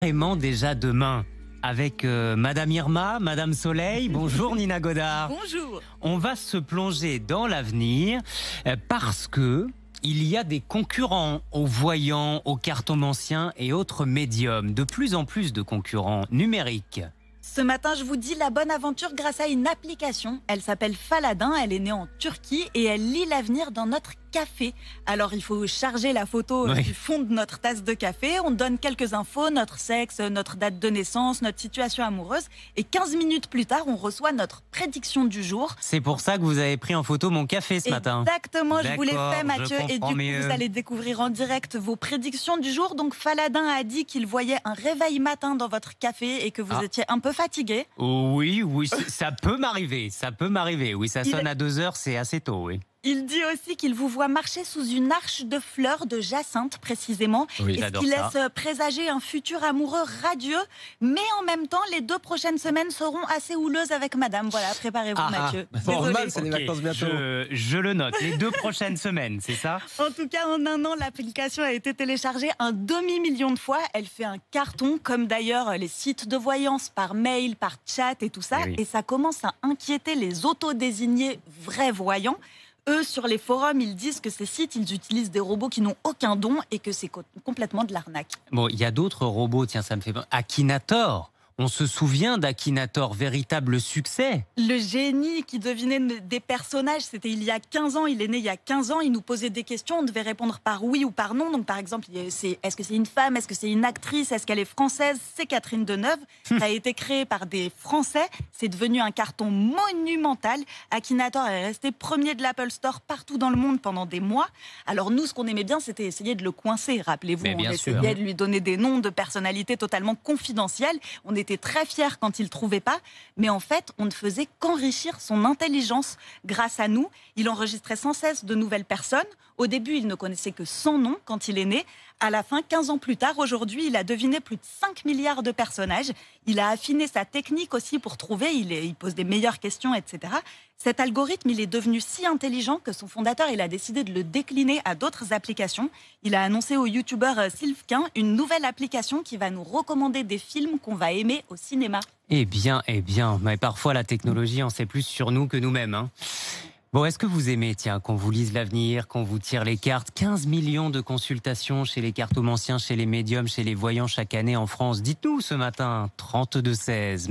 Vraiment déjà demain avec Madame Irma, Madame Soleil. Bonjour Nina Godard. Bonjour. On va se plonger dans l'avenir parce que il y a des concurrents aux voyants, aux cartomanciens et autres médiums. De plus en plus de concurrents numériques. Ce matin, je vous dis la bonne aventure grâce à une application. Elle s'appelle Faladin, elle est née en Turquie et elle lit l'avenir dans notre café. Alors il faut charger la photo du fond de notre tasse de café, on donne quelques infos, notre sexe, notre date de naissance, notre situation amoureuse et 15 minutes plus tard, on reçoit notre prédiction du jour. C'est pour ça que vous avez pris en photo mon café ce matin. Exactement, je vous l'ai fait Mathieu et du coup mieux. vous allez découvrir en direct vos prédictions du jour. Donc Faladin a dit qu'il voyait un réveil matin dans votre café et que vous étiez un peu fatigué. Oui, ça peut m'arriver, Oui, ça sonne à 2 heures, c'est assez tôt, oui. Il dit aussi qu'il vous voit marcher sous une arche de fleurs de jacinthe précisément, Oui, et ce qui laisse présager un futur amoureux radieux. Mais en même temps, les 2 prochaines semaines seront assez houleuses avec madame. Voilà, préparez-vous Mathieu. Normal, c'est les vacances bientôt. Je le note, les 2 prochaines semaines, c'est ça? En tout cas, en un an, l'application a été téléchargée un demi-million de fois. Elle fait un carton, comme d'ailleurs les sites de voyance par mail, par chat et tout ça. Oui. Et ça commence à inquiéter les autodésignés vrais voyants. Eux, sur les forums, ils disent que ces sites, ils utilisent des robots qui n'ont aucun don et que c'est complètement de l'arnaque. Bon, il y a d'autres robots, tiens, ça me fait... Akinator, on se souvient d'Akinator, véritable succès. Le génie qui devinait des personnages, c'était il y a 15 ans, il est né il y a 15 ans, il nous posait des questions, on devait répondre par oui ou par non. Donc par exemple, est-ce que c'est une femme, est-ce que c'est une actrice, est-ce qu'elle est française? C'est Catherine Deneuve, ça a été créé par des Français, c'est devenu un carton monumental. Akinator est resté premier de l'Apple Store partout dans le monde pendant des mois. Alors nous, ce qu'on aimait bien, c'était essayer de le coincer, rappelez-vous, on essayait de lui donner des noms de personnalités totalement confidentielles, on était très fiers quand il ne trouvait pas, mais en fait, on ne faisait qu'enrichir son intelligence grâce à nous. Il enregistrait sans cesse de nouvelles personnes. Au début, il ne connaissait que 100 noms quand il est né. À la fin, 15 ans plus tard, aujourd'hui, il a deviné plus de 5 milliards de personnages. Il a affiné sa technique aussi pour trouver, il pose des meilleures questions, etc. Cet algorithme, il est devenu si intelligent que son fondateur, il a décidé de le décliner à d'autres applications. Il a annoncé au youtubeur Sylvquin une nouvelle application qui va nous recommander des films qu'on va aimer au cinéma. Eh bien, mais parfois la technologie en sait plus sur nous que nous-mêmes, hein. Bon, est-ce que vous aimez, tiens, qu'on vous lise l'avenir, qu'on vous tire les cartes? 15 millions de consultations chez les cartomanciens, chez les médiums, chez les voyants chaque année en France. Dites-nous ce matin, 32-16.